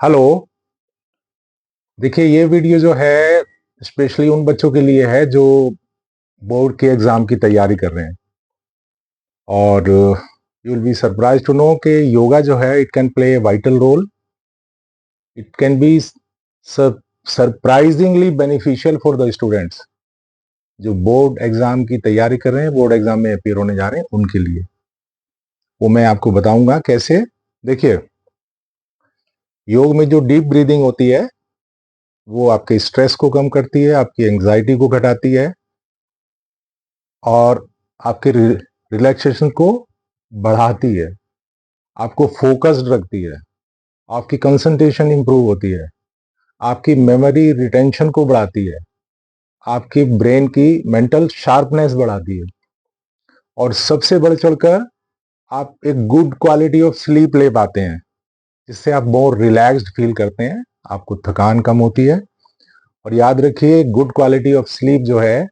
Hello. देखिए, ये video जो है स्पेशली उन बच्चों के लिए है जो बोर्ड के एग्जाम की तैयारी कर रहे हैं। और you will be surprise to know कि योगा जो है it can play a vital role. It can be surprisingly beneficial for the students जो बोर्ड एग्जाम की तैयारी कर रहे हैं, बोर्ड एग्जाम में अपीयर होने जा रहे हैं, उनके लिए। वो मैं आपको बताऊंगा कैसे। देखिए, योग में जो डीप ब्रीदिंग होती है वो आपके स्ट्रेस को कम करती है, आपकी एंग्जाइटी को घटाती है और आपके रिलैक्सेशन को बढ़ाती है, आपको फोकस्ड रखती है, आपकी कंसंट्रेशन इंप्रूव होती है, आपकी मेमोरी रिटेंशन को बढ़ाती है, आपकी ब्रेन की मेंटल शार्पनेस बढ़ाती है और सबसे बढ़ चढ़कर आप एक गुड क्वालिटी ऑफ स्लीप ले पाते हैं, जिससे आप मोर रिलैक्स्ड फील करते हैं, आपको थकान कम होती है। और याद रखिए, गुड क्वालिटी ऑफ स्लीप जो है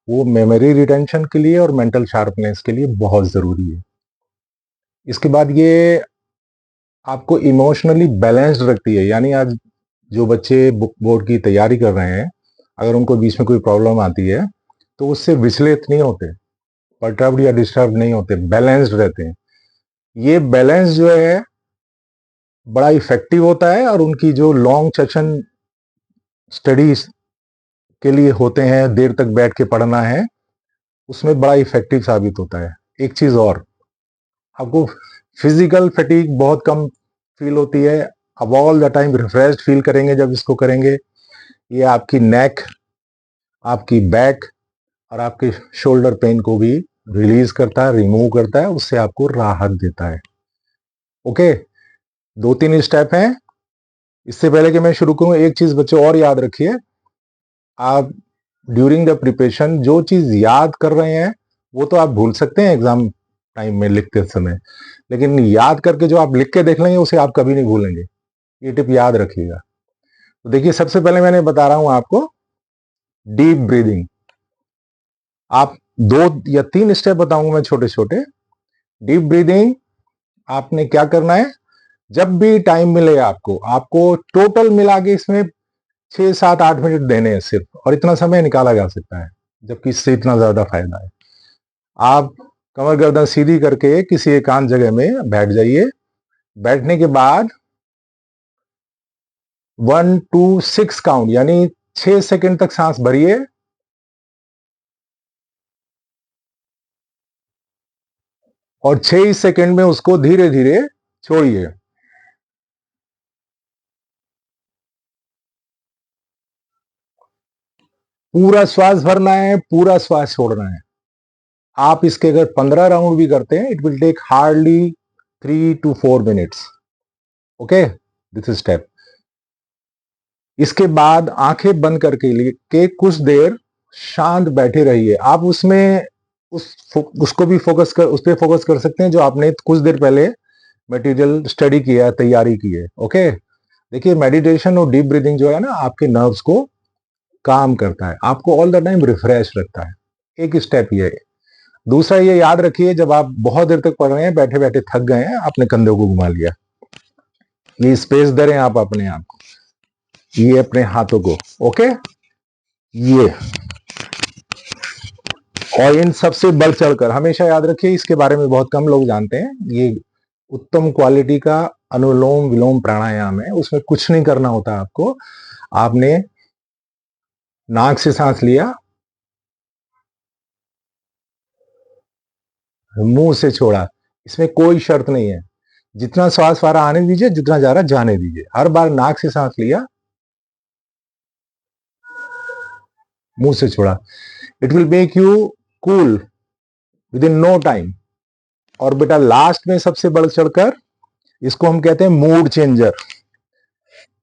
वो मेमोरी रिटेंशन के लिए और मेंटल शार्पनेस के लिए बहुत जरूरी है। इसके बाद ये आपको इमोशनली बैलेंस्ड रखती है। यानी आज जो बच्चे बोर्ड की तैयारी कर रहे हैं, अगर उनको बीच में कोई प्रॉब्लम आती है तो उससे विचलित नहीं होते, परटर्ब्ड या डिस्टर्ब नहीं होते, बैलेंस्ड रहते हैं। ये बैलेंस जो है बड़ा इफेक्टिव होता है और उनकी जो लॉन्ग सेशन स्टडीज के लिए होते हैं, देर तक बैठ के पढ़ना है, उसमें बड़ा इफेक्टिव साबित होता है। एक चीज और, आपको फिजिकल फटीग बहुत कम फील होती है। अब all the time refreshed feel करेंगे जब इसको करेंगे। ये आपकी नेक, आपकी बैक और आपके शोल्डर पेन को भी रिलीज करता है, रिमूव करता है, उससे आपको राहत देता है। ओके, 2-3 स्टेप हैं। इससे पहले कि मैं शुरू करूं, एक चीज बच्चों और याद रखिए। आप ड्यूरिंग द प्रिपरेशन जो चीज याद कर रहे हैं वो तो आप भूल सकते हैं एग्जाम टाइम में लिखते समय, लेकिन याद करके जो आप लिख के देख लेंगे उसे आप कभी नहीं भूलेंगे। ये टिप याद रखिएगा। तो देखिए, सबसे पहले मैंने बता रहा हूं आपको डीप ब्रीदिंग। आप 2 या 3 स्टेप बताऊंगा मैं, छोटे छोटे। डीप ब्रीदिंग आपने क्या करना है, जब भी टाइम मिले आपको आपको टोटल मिला के इसमें 6-7-8 मिनट देने हैं सिर्फ, और इतना समय निकाला जा सकता है, जबकि इससे इतना ज्यादा फायदा है। आप कमर गर्दन सीधी करके किसी एकांत जगह में बैठ जाइए। बैठने के बाद 1 to 6 काउंट, यानी 6 सेकंड तक सांस भरिए और 6 सेकंड में उसको धीरे धीरे छोड़िए। पूरा श्वास भरना है, पूरा श्वास छोड़ना है। आप इसके अगर 15 राउंड भी करते हैं, it will take hardly 3 to 4 minutes. Okay, this is step. इसके बाद आंखें बंद करके लिए के कुछ देर शांत बैठे रहिए। आप उसमें उसको भी फोकस कर, उस पर फोकस कर सकते हैं जो आपने कुछ देर पहले मटेरियल स्टडी किया है, तैयारी की है। ओके, देखिए, मेडिटेशन और डीप ब्रीदिंग जो है ना, आपके नर्व्स को काम करता है, आपको ऑल द टाइम रिफ्रेश रखता है। एक स्टेप ये है। दूसरा ये याद रखिए, जब आप बहुत देर तक पढ़ रहे हैं, बैठे बैठे थक गए हैं, आपने कंधों को घुमा लिया, ये स्पेस दे रहे हैं आप अपने आप को, ये अपने हाथों को। ओके, ये, और इन सबसे बढ़ चढ़कर हमेशा याद रखिए, इसके बारे में बहुत कम लोग जानते हैं, ये उत्तम क्वालिटी का अनुलोम विलोम प्राणायाम है। उसमें कुछ नहीं करना होता आपको। आपने नाक से सांस लिया, मुंह से छोड़ा, इसमें कोई शर्त नहीं है। जितना श्वास वारा आने दीजिए, जितना जा रहा जाने दीजिए। हर बार नाक से सांस लिया, मुंह से छोड़ा। It will make you cool within no time. और बेटा, लास्ट में सबसे बढ़ चढ़कर, इसको हम कहते हैं मूड चेंजर।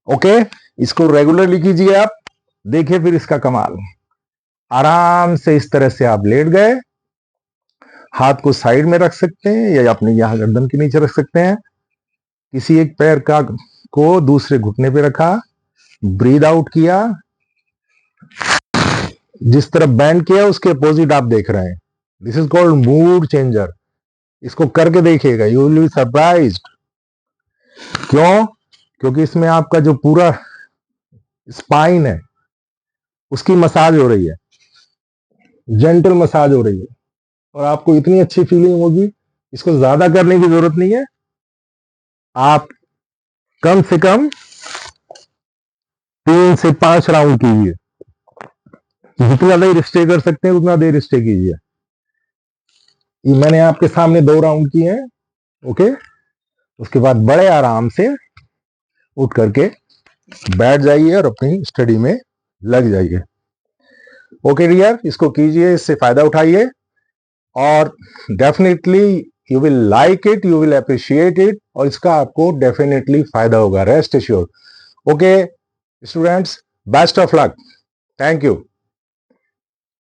ओके, इसको रेगुलरली कीजिए आप, देखिए फिर इसका कमाल। आराम से इस तरह से आप लेट गए, हाथ को साइड में रख सकते हैं या अपने यहां गर्दन के नीचे रख सकते हैं। किसी एक पैर का को दूसरे घुटने पे रखा, ब्रीद आउट किया, जिस तरफ बैंड किया उसके अपोजिट आप देख रहे हैं। This is called mood changer. इसको करके देखिएगा, यू विल बी सरप्राइज्ड। क्यों? क्योंकि इसमें आपका जो पूरा स्पाइन है उसकी मसाज हो रही है, जेंटल मसाज हो रही है, और आपको इतनी अच्छी फीलिंग होगी। इसको ज्यादा करने की जरूरत नहीं है, आप कम से कम 3 से 5 राउंड कीजिए। जितना देर स्टे कर सकते हैं उतना देर स्टे कीजिए। ये मैंने आपके सामने 2 राउंड किए हैं, ओके। उसके बाद बड़े आराम से उठ करके बैठ जाइए और अपनी स्टडी में लग जाइए। ओके डियर, इसको कीजिए, इससे फायदा उठाइए, और definitely you will like it, you will appreciate it, और इसका आपको डेफिनेटली फायदा होगा, rest assured. Okay students, best of luck, thank you.